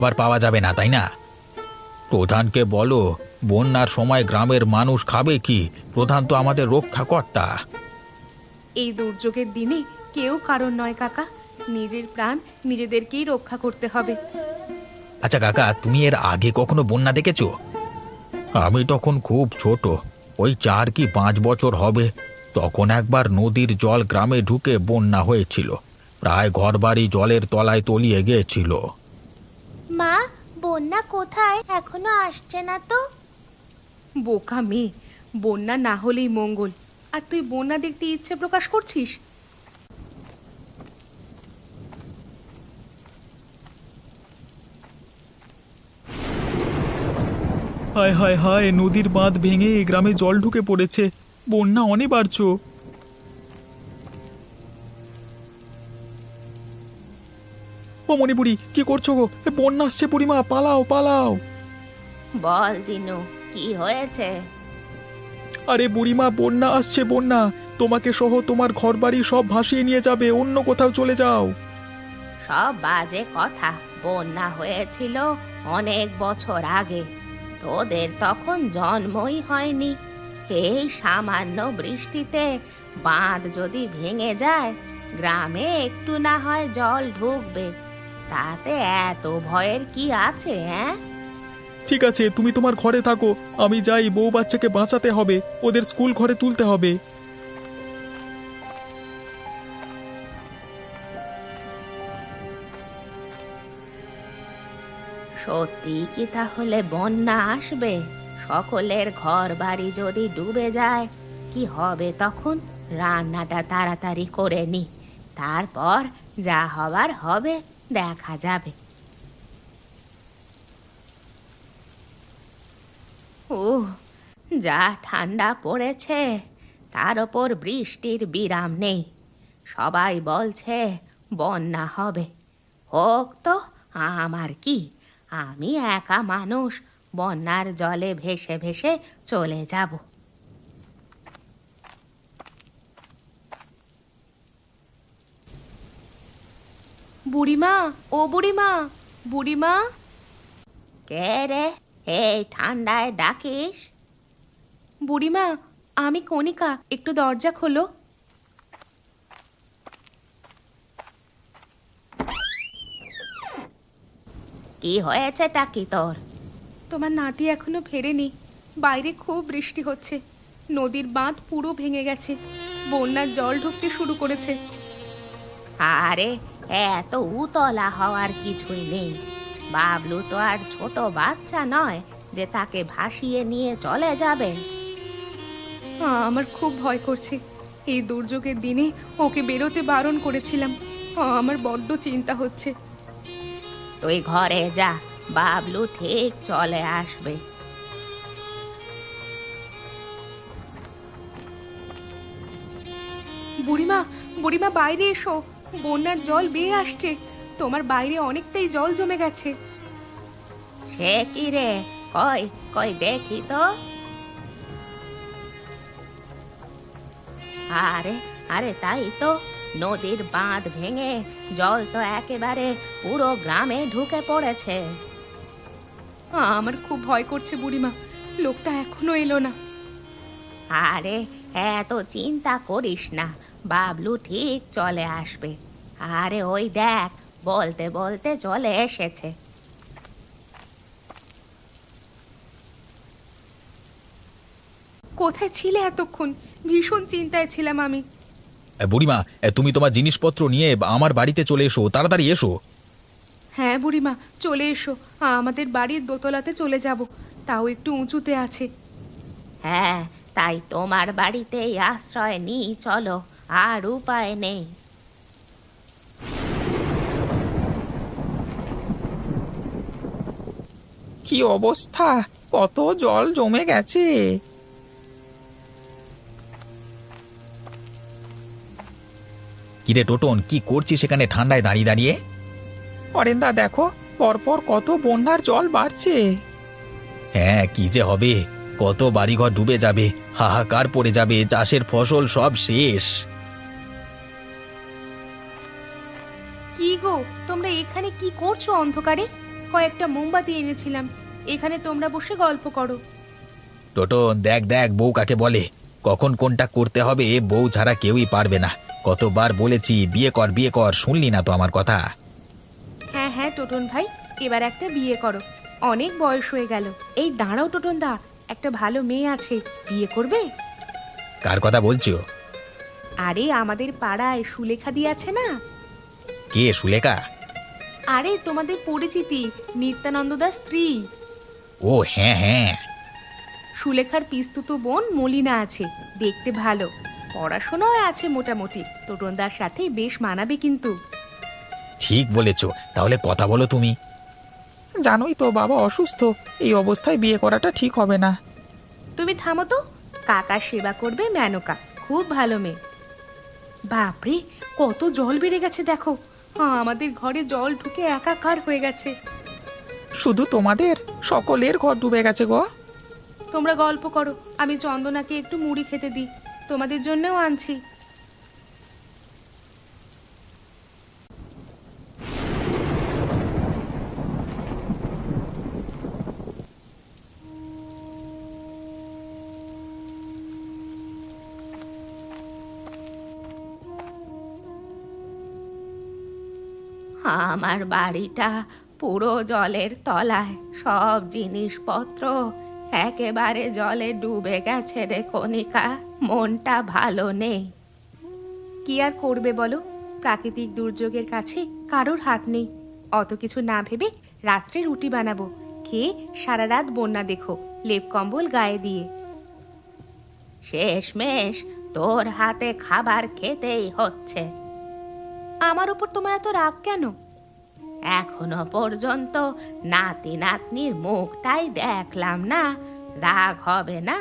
আবার পাওয়া যাবে না, তাই না? প্রধানকে বলো, বন্যার সময় গ্রামের মানুষ খাবে কি? প্রধান তো আমাদের রক্ষাকর্তা। এই দুর্যোগের দিনে কেউ কারণ নয় কাকা, নিজের প্রাণ নিজেদেরকেই রক্ষা করতে হবে। আচ্ছা কাকা, তুমি এর আগে কখনো বন্যা দেখেছো? আমি তখন খুব ছোট, ওই 4 কি 5 বছর হবে। তখন একবার নদীর জল গ্রামে ঢুকে বন্যা হয়েছিল, প্রায় ঘরবাড়ি জলের তলায় তলিয়ে গিয়েছিল। মা, বন্যা কোথায়? এখনো আসছে না তো। বোকা মেয়ে, বন্যা না হলেই মঙ্গল, আর তুই বন্যা দেখতে ইচ্ছে প্রকাশ করছিস? হায় হায় হায়, নদীর বাঁধ ভেঙে গ্রামে জল ঢুকে পড়েছে। বন্যা অনিবার্য। ও মণিপুরি, কি করছো গো? বন্যা আসছে বুড়িমা, পালাও পালাও। বল দিনু, কি হয়েছে? আরে বুড়িমা, বন্যা আসছে, বন্যা! তোমাকে সহ তোমার ঘরবাড়ি সব ভাসিয়ে নিয়ে যাবে, অন্য কোথাও চলে যাও। সব বাজে কথা। বন্যা হয়েছিল অনেক বছর আগে, তোদের তখন জন্মই হয়নি। এই সামান্য বৃষ্টিতে বাঁধ যদি ভেঙে যায়, গ্রামে একটু না হয় জল ঢুকবে, তাতে এত ভয়ের কি আছে? হ্যাঁ, ঠিক আছে, তুমি তোমার ঘরে থাকো, আমি যাই। বউ বাচ্চাকে বাঁচাতে হবে, ওদের স্কুল ঘরে তুলতে হবে। সত্যি কি তাহলে বন্যা আসবে? সকলের ঘর বাড়ি যদি ডুবে যায়, কি হবে তখন? রান্নাটা তাড়াতাড়ি করে নি, তারপর যা হবার হবে, দেখা যাবে। ও, যা ঠান্ডা পড়েছে, তার ওপর বৃষ্টির বিরাম নেই। সবাই বলছে বন্যা হবে। হোক তো, আমার কি? আমি একা মানুষ, বন্যার জলে ভেসে ভেসে চলে যাব। বুড়িমা, ও বুড়িমা, বুড়িমা। কে রে? এই ঠান্ডায় ডাকিস? বুড়িমা, আমি কণিকা, একটু দরজা খোলো। কি হয়েছেটা কি তোর? তোমার নাতি এখনো ফেরেনি, বাইরে খুব বৃষ্টি হচ্ছে, নদীর বাঁধ পুরো ভেঙে গেছে, বন্যার জল ঢুকতে শুরু করেছে। আরে, এত উতলা হওয়ার কিছুই নেই। বাবলু তো আর ছোট বাচ্চা নয় যে তাকে ভাসিয়ে নিয়ে চলে যাবে। আমার খুব ভয় করছে, এই দুর্যোগের দিনে ওকে বেরোতে বারণ করেছিলাম। আমার বড্ড চিন্তা হচ্ছে। তুই ঘরে যা, বাবলু ঠিক চলে আসবে। বুড়িমা, বুড়িমা বাইরে এসো, বন্যার জল বেয়ে আসছে, তোমার বাইরে অনেকটাই জল জমে গেছে। সে কি রে? কই কই দেখি তো। আরে আরে, তাই তো, নদীর বাঁধ ভেঙে জল তো একেবারে পুরো গ্রামে ঢুকে পড়েছে। আমার খুব ভয় করছে বুড়িমা, লোকটা এখনো এলো না। আরে, এত চিন্তা করিস না, বাবলু ঠিক চলে আসবে। আরে ওই দেখ, বলতে বলতে চলে এসেছে। কোথায় ছিলে এতক্ষণ? ভীষণ চিন্তায় ছিলাম আমি। বুড়িমা, তুমি তোমার জিনিসপত্র নিয়ে আমার বাড়িতে চলে এসো, তাড়াতাড়ি এসো। হ্যাঁ বুড়িমা, চলে এসো, আমাদের বাড়ির দোতলাতে চলে যাব, তাও একটু উঁচুতে আছে। হ্যাঁ, তাই তোমার বাড়িতেই আশ্রয় নিই চলো, আর উপায় নেই। কি অবস্থা! কত জল জমে গেছে! কিরে টোটন, কি করছিস সেখানে ঠান্ডায় দাঁড়িয়ে দাঁড়িয়ে? অরেন্দা দেখো, পরপর কত বন্যার জল বাড়ছে। হ্যাঁ, কি যে হবে, কত বাড়িঘর ডুবে যাবে, হাহাকার পড়ে যাবে, চাষের ফসল সব শেষ। কি গো, তোমরা এখানে কি করছো অন্ধকারে? কয়েকটা মোমবাতি এনেছিলাম, এখানে তোমরা বসে গল্প করো। টোটন, দেখ দেখ বউ কাকে বলে, কখন কোনটা করতে হবে বউ ছাড়া কেউই পারবে না। কতবার বলেছি বিয়ে কর, শুনলি না তো আমার কথা। হ্যাঁ হ্যাঁ টোটন ভাই, এবার একটা বিয়ে করো, অনেক বয়স হয়ে গেল। এই দাঁড়াও টোটন দা, একটা ভালো মেয়ে আছে, বিয়ে করবে? কার কথা বলছো? আরে আমাদের পাড়ায় সুলেখা দি আছে না? কে সুলেখা? আরে তোমাদের পরিচিতি, নিত্যানন্দ দাস স্ত্রী। ও হ্যাঁ হ্যাঁ। সুলেখার পিস্তুতো বোন মলিনা আছে, দেখতে ভালো, পড়াশোনাও আছে মোটামুটি, টোটনদার সাথে বেশ মানাবে কিন্তু। ঠিক বলেছো, তাহলে কথা বলো তুমি। জানোই তো বাবা অসুস্থ, এই অবস্থায় বিয়ে করাটা ঠিক হবে না। তুমি থামো তো, কাকা সেবা করবে মেনকা, খুব ভালো মেয়ে। বাপরে, কত জল বেড়ে গেছে দেখো, আমাদের ঘরে জল ঢুকে একাকার হয়ে গেছে। শুধু তোমাদের, সকলের ঘর ডুবে গেছে গো। তোমরা গল্প করো, আমি চন্দনাকে একটু মুড়ি খেতে দিই, তোমাদের জন্যও আনছি। আমার বাড়িটা পুরো জলের তলায়, সব জিনিসপত্র একেবারে জলে ডুবে গেছে রে কণিকা, মনটা ভালো নেই। কি আর করবে বলো, প্রাকৃতিক দুর্যোগের কাছে কারোর হাত নেই। অত কিছু না ভেবে রাত্রে রুটি বানাবো, খেয়ে সারা রাত বন্যা দেখো, লেপ কম্বল গায়ে দিয়ে। শেষমেশ তোর হাতে খাবার খেতেই হচ্ছে। আমার ওপর তোমার এত রাগ কেন? এখনো পর্যন্ত নাতি নাতনির মুখটাই দেখলাম না, রাগ হবে না?